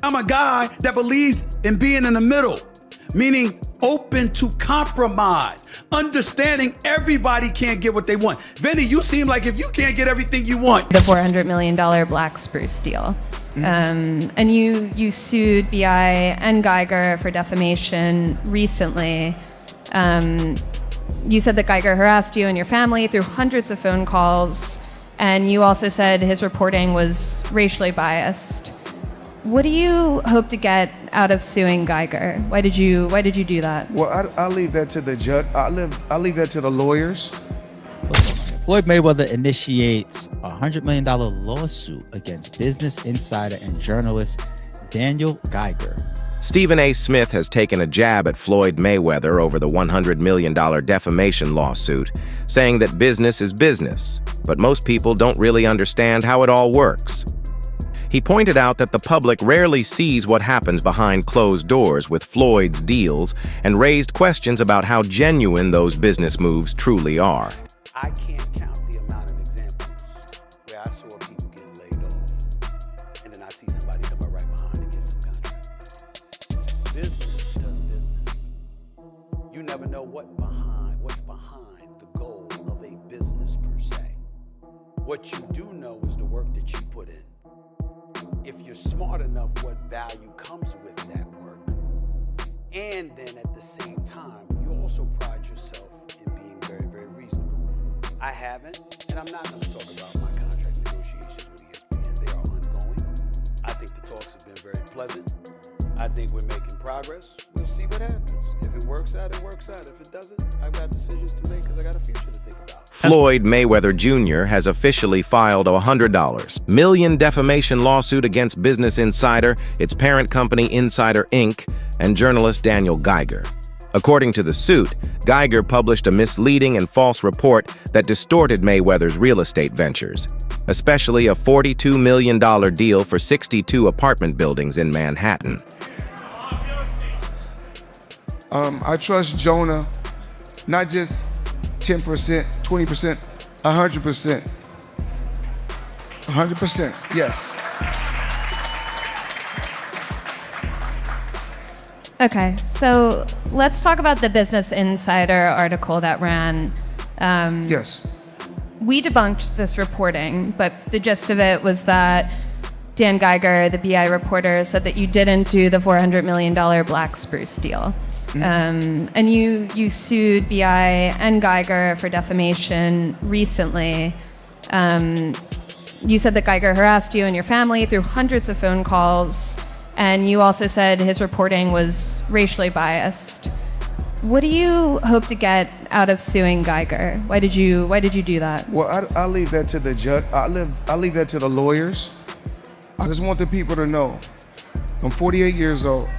I'm a guy that believes in being in the middle, meaning open to compromise, understanding everybody can't get what they want. Vinny, you seem like if you can't get everything you want. The $400 million black spruce deal. And you sued BI and Geiger for defamation recently. You said that Geiger harassed you and your family through hundreds of phone calls, and you also said his reporting was racially biased. What do you hope to get out of suing Geiger? Why did you do that? Well, I'll leave that to the judge. I'll leave that to the lawyers. Floyd Mayweather initiates a $100 million lawsuit against Business Insider and journalist Daniel Geiger. StephenASmith has taken a jab at Floyd Mayweather over the $100 million defamation lawsuit, saying that business is business, but most people don't really understand how it all works. He pointed out that the public rarely sees what happens behind closed doors with Floyd's deals and raised questions about how genuine those business moves truly are. I can't count the amount of examples where I saw people getting laid off, and then I see somebody come up right behind and get some contract. Business does business. You never know what's behind the goal of a business per se. What you do know is the work that you put in. If you're smart enough, what value comes with that work. And then at the same time, you also pride yourself in being very, very reasonable. I haven't, and I'm not going to talk about my contract negotiations with ESPN. They are ongoing. I think the talks have been very pleasant. I think we're making progress. We'll see what happens. If it works out, it works out. If it doesn't, I've got decisions to make because I got a future to think about. Floyd Mayweather Jr. has officially filed a $100 million defamation lawsuit against Business Insider, its parent company Insider Inc., and journalist Daniel Geiger. According to the suit, Geiger published a misleading and false report that distorted Mayweather's real estate ventures, especially a $42 million deal for 62 apartment buildings in Manhattan. I trust Jonah, not just 10%, 20%, 100%. 100%, yes. Okay, so let's talk about the Business Insider article that ran. Yes. We debunked this reporting, but the gist of it was that Dan Geiger, the BI reporter, said that you didn't do the $400 million black spruce deal. And you sued BI and Geiger for defamation recently. You said that Geiger harassed you and your family through hundreds of phone calls, and you also said his reporting was racially biased. What do you hope to get out of suing Geiger? Why did you do that? Well, I'll leave that to the judge. I'll leave that to the lawyers. I just want the people to know, I'm 48 years old.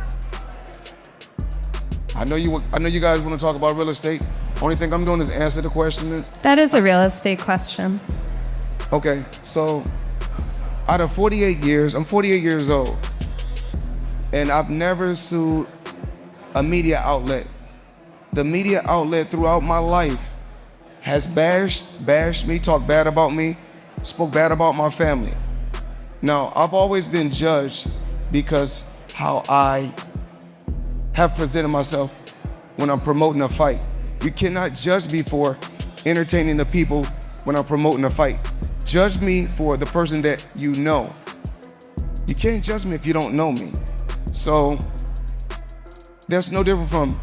I know you guys want to talk about real estate. Only thing I'm doing is answer the question. That is a real estate question. Okay, so out of 48 years, I'm 48 years old, and I've never sued a media outlet. The media outlet throughout my life has bashed me, talked bad about me, spoke bad about my family. Now, I've always been judged because how I have presented myself when I'm promoting a fight. You cannot judge me for entertaining the people when I'm promoting a fight. Judge me for the person that you know. You can't judge me if you don't know me. So that's no different from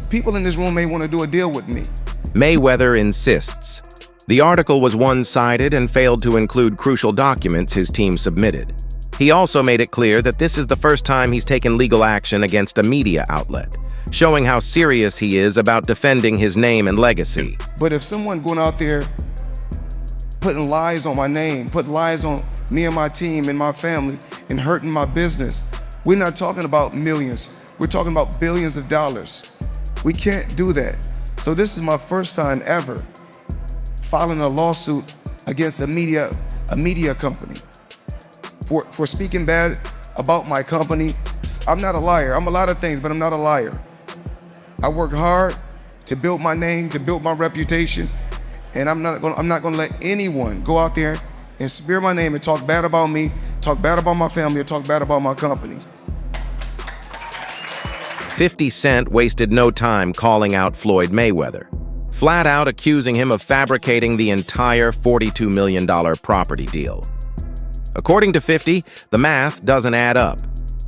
people in this room may want to do a deal with me. Mayweather insists. The article was one-sided and failed to include crucial documents his team submitted. He also made it clear that this is the first time he's taken legal action against a media outlet, showing how serious he is about defending his name and legacy. But if someone going out there putting lies on my name, putting lies on me and my team and my family and hurting my business, we're not talking about millions. We're talking about billions of dollars. We can't do that. So this is my first time ever filing a lawsuit against a media company for speaking bad about my company. I'm not a liar. I'm a lot of things, but I'm not a liar. I work hard to build my name, to build my reputation, and I'm not gonna let anyone go out there and smear my name and talk bad about me, talk bad about my family, or talk bad about my company. 50 Cent wasted no time calling out Floyd Mayweather, flat out accusing him of fabricating the entire $42 million property deal. According to 50, the math doesn't add up.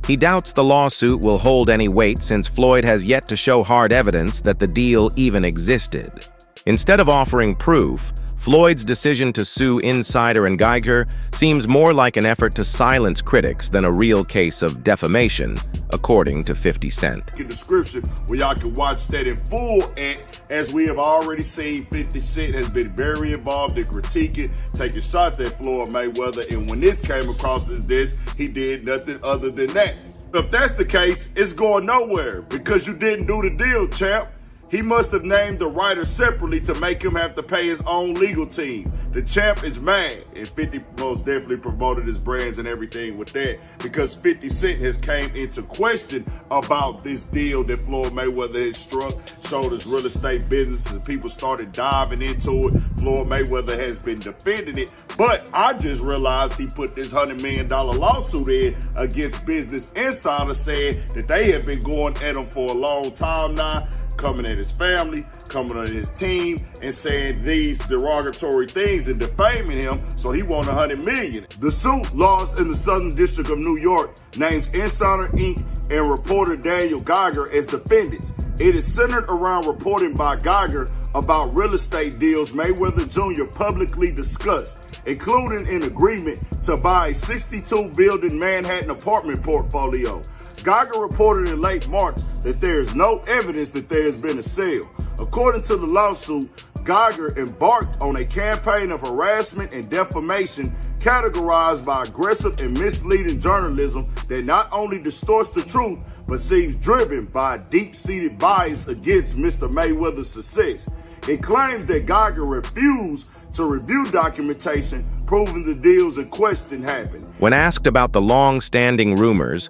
He doubts the lawsuit will hold any weight since Floyd has yet to show hard evidence that the deal even existed. Instead of offering proof, Floyd's decision to sue Insider and Geiger seems more like an effort to silence critics than a real case of defamation, according to 50 Cent. Description where y'all can watch that in full, and as we have already seen, 50 Cent has been very involved in critiquing, taking shots at Floyd Mayweather, and when this came across his desk, he did nothing other than that. If that's the case, it's going nowhere because you didn't do the deal, champ. He must have named the writer separately to make him have to pay his own legal team. The champ is mad, and 50 most definitely promoted his brands and everything with that because 50 Cent has came into question about this deal that Floyd Mayweather has struck, showed his real estate business, and people started diving into it. Floyd Mayweather has been defending it, but I just realized he put this $100 million lawsuit in against Business Insider, saying that they have been going at him for a long time now, coming at his family, coming at his team, and saying these derogatory things and defaming him, so he won $100 million. The suit lost in the Southern District of New York names Insider Inc. and reporter Daniel Geiger as defendants. It is centered around reporting by Geiger about real estate deals Mayweather Jr. publicly discussed, including an agreement to buy a 62-building Manhattan apartment portfolio. Geiger reported in late March that there is no evidence that there has been a sale. According to the lawsuit, Geiger embarked on a campaign of harassment and defamation categorized by aggressive and misleading journalism that not only distorts the truth, but seems driven by a deep-seated bias against Mr. Mayweather's success. It claims that Geiger refused to review documentation proving the deals in question happened. When asked about the long-standing rumors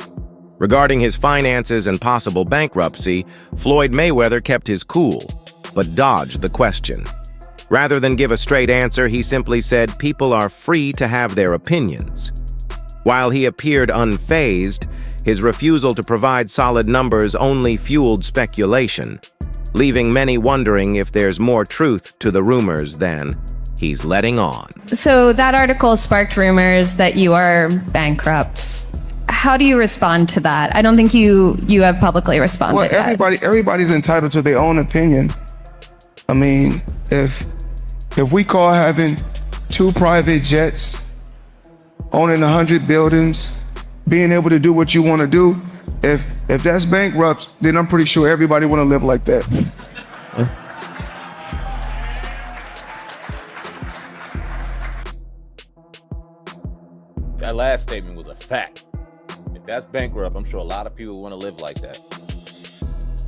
regarding his finances and possible bankruptcy, Floyd Mayweather kept his cool, but dodged the question. Rather than give a straight answer, he simply said people are free to have their opinions. While he appeared unfazed, his refusal to provide solid numbers only fueled speculation, leaving many wondering if there's more truth to the rumors than he's letting on. So that article sparked rumors that you are bankrupt. How do you respond to that? I don't think you have publicly responded. Well, everybody's entitled to their own opinion. I mean, if we call having 2 private jets, owning 100 buildings, being able to do what you want to do, if that's bankrupt, then I'm pretty sure everybody want to live like that. That last statement was a fact. If that's bankrupt, I'm sure a lot of people want to live like that.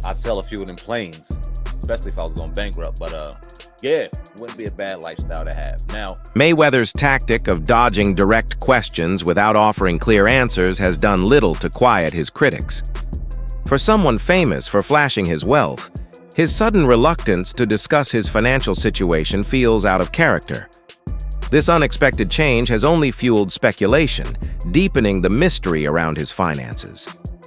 I'd sell a few of them planes, especially if I was going bankrupt. But yeah, wouldn't be a bad lifestyle to have. Now, Mayweather's tactic of dodging direct questions without offering clear answers has done little to quiet his critics. For someone famous for flashing his wealth, his sudden reluctance to discuss his financial situation feels out of character. This unexpected change has only fueled speculation, deepening the mystery around his finances.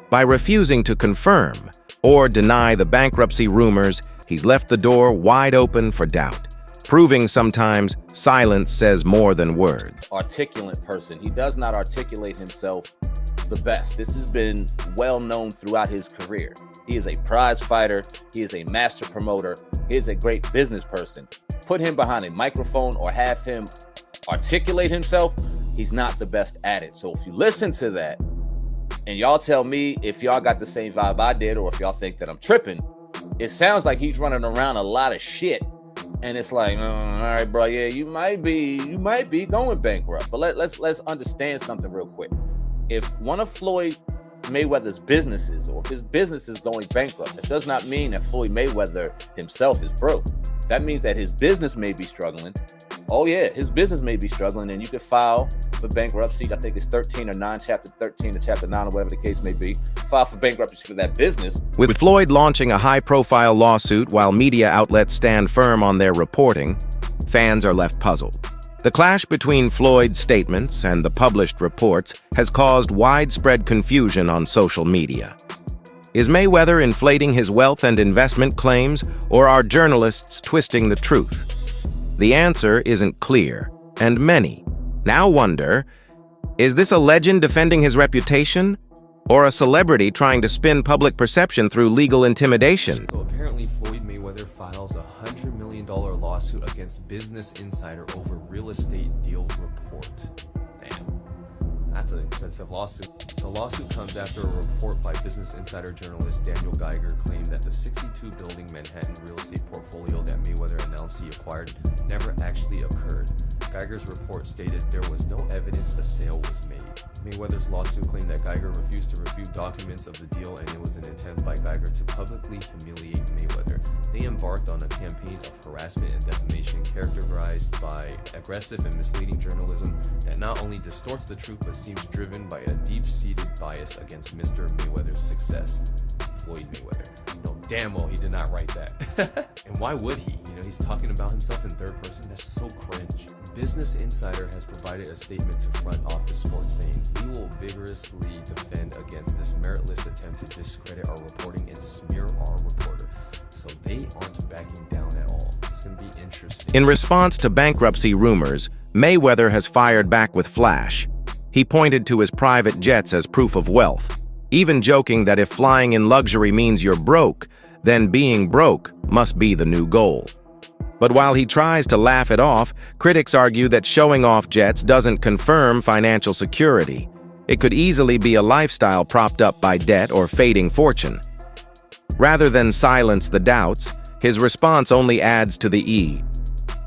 By refusing to confirm or deny the bankruptcy rumors, he's left the door wide open for doubt, proving sometimes silence says more than words. articulate person. He does not articulate himself the best. This has been well known throughout his career. He is a prize fighter. He is a master promoter. He is a great business person. Put him behind a microphone or have him articulate himself, he's not the best at it. So if you listen to that and y'all tell me if y'all got the same vibe I did or if y'all think that I'm tripping, it sounds like he's running around a lot of shit. And it's like, all right, bro, yeah, you might be going bankrupt. But let's understand something real quick. If one of Floyd Mayweather's businesses, or if his business is going bankrupt, it does not mean that Floyd Mayweather himself is broke. That means that his business may be struggling. Oh yeah, his business may be struggling, and you could file for bankruptcy. I think it's 13 or 9, chapter 13 or chapter 9, or whatever the case may be. File for bankruptcy for that business. With Floyd launching a high-profile lawsuit while media outlets stand firm on their reporting, fans are left puzzled. The clash between Floyd's statements and the published reports has caused widespread confusion on social media. Is Mayweather inflating his wealth and investment claims, or are journalists twisting the truth? The answer isn't clear, and many now wonder, is this a legend defending his reputation, or a celebrity trying to spin public perception through legal intimidation? So apparently Floyd Mayweather files a $100 million lawsuit against Business Insider over real estate deal report. Damn, that's an expensive lawsuit. The lawsuit comes after a report by Business Insider journalist Daniel Geiger claimed that the 62-building Manhattan real estate portfolio that Mayweather announced he acquired never actually occurred. Geiger's report stated there was no evidence a sale was made. Mayweather's lawsuit claimed that Geiger refused to review documents of the deal, and it was an attempt by Geiger to publicly humiliate Mayweather. They embarked on a campaign of harassment and defamation characterized by aggressive and misleading journalism that not only distorts the truth but seems driven by a deep-seated bias against Mr. Mayweather's success, Floyd Mayweather. You know damn well he did not write that. And why would he? You know, he's talking about himself in third person. That's so cringe. Business Insider has provided a statement to Front Office Sports saying, "We will vigorously defend against this meritless attempt to discredit our reporting and smear our reporter." So they aren't backing down at all. It's going to be interesting. In response to bankruptcy rumors, Mayweather has fired back with flash. He pointed to his private jets as proof of wealth, even joking that if flying in luxury means you're broke, then being broke must be the new goal. But while he tries to laugh it off, critics argue that showing off jets doesn't confirm financial security. It could easily be a lifestyle propped up by debt or fading fortune. Rather than silence the doubts, his response only adds to the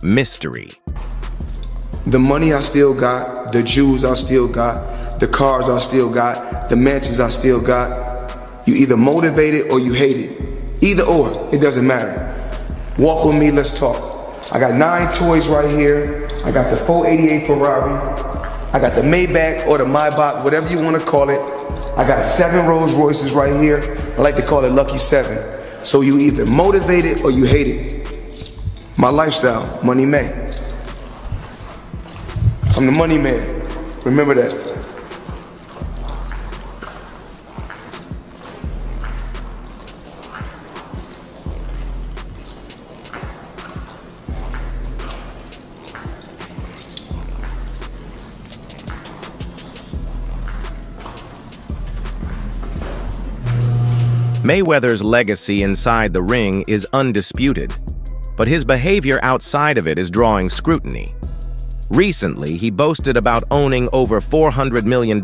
mystery. The money I still got, the jewels I still got, the cars I still got, the mansions I still got. You either motivate it or you hate it. Either or, it doesn't matter. Walk with me, let's talk. I got 9 toys right here. I got the 488 Ferrari. I got the Maybach or the Maybach, whatever you want to call it. I got 7 Rolls Royces right here. I like to call it Lucky 7. So you either motivate it or you hate it. My lifestyle, Money May. I'm the money man. Remember that. Mayweather's legacy inside the ring is undisputed, but his behavior outside of it is drawing scrutiny. Recently, he boasted about owning over $400 million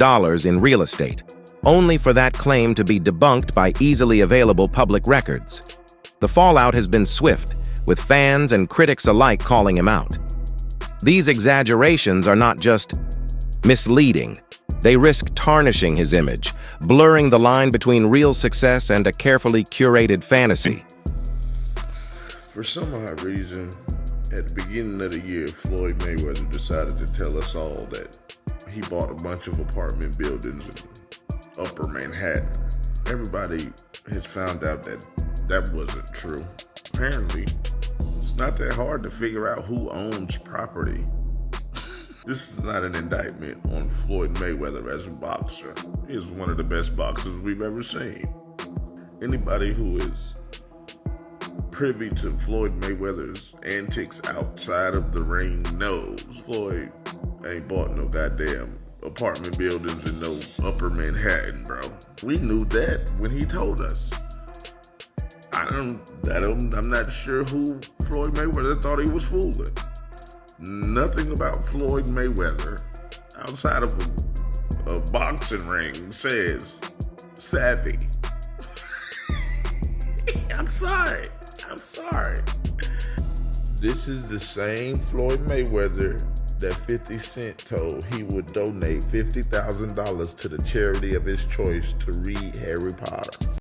in real estate, only for that claim to be debunked by easily available public records. The fallout has been swift, with fans and critics alike calling him out. These exaggerations are not just misleading. They risk tarnishing his image, blurring the line between real success and a carefully curated fantasy. For some odd reason, at the beginning of the year, Floyd Mayweather decided to tell us all that he bought a bunch of apartment buildings in Upper Manhattan. Everybody has found out that that wasn't true. Apparently, it's not that hard to figure out who owns property. This is not an indictment on Floyd Mayweather as a boxer. He is one of the best boxers we've ever seen. Anybody who is privy to Floyd Mayweather's antics outside of the ring knows Floyd ain't bought no goddamn apartment buildings in no Upper Manhattan, bro. We knew that when he told us. I'm not sure who Floyd Mayweather thought he was fooling. Nothing about Floyd Mayweather outside of a boxing ring says savvy. I'm sorry. This is the same Floyd Mayweather that 50 Cent told he would donate $50,000 to the charity of his choice to read Harry Potter.